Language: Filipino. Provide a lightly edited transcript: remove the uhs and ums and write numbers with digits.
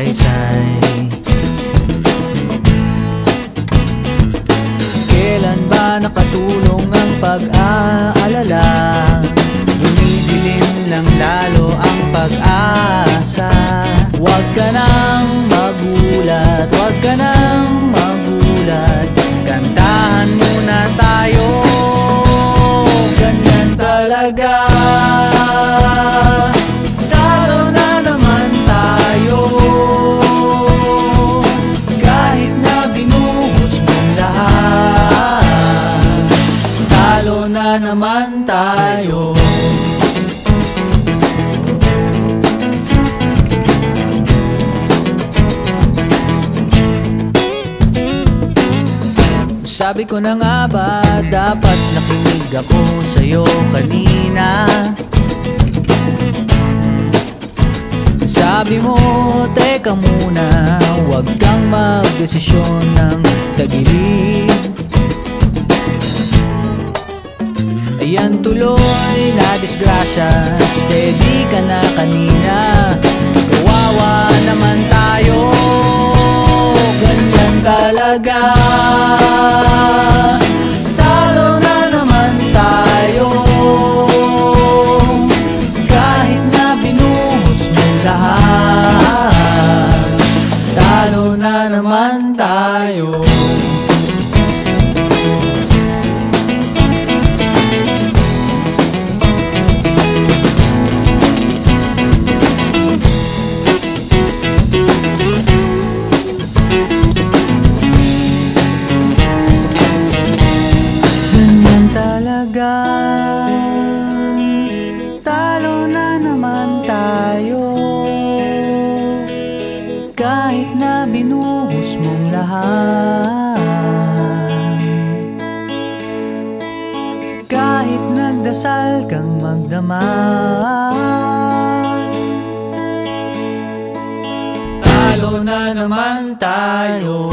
saysay. Kailan ba nakatulong ang pag-aalala? Dumidilim lang lalo ang pag-asa. Huwag ka nang magulat, huwag ka nang magulat. Kantahan muna tayo, ganyan talaga. Talo na naman tayo, kahit na binuhos mong lahat. Talo na naman tayo. Sabi ko na nga ba, dapat nakinig ako sa'yo kanina. Sabi mo, teka muna, huwag kang magdesisyon ng tagilid. Ayan tuloy na disgrasya, steady ka na kanina. Kawawa naman tayo, ganyan talaga. Talo na naman tayo, kahit na binuhos mo lahat. Talo na naman tayo. Talo na naman tayo, kahit na binuhos mong lahat. Kahit nagdasal kang magdamag, talo na naman tayo.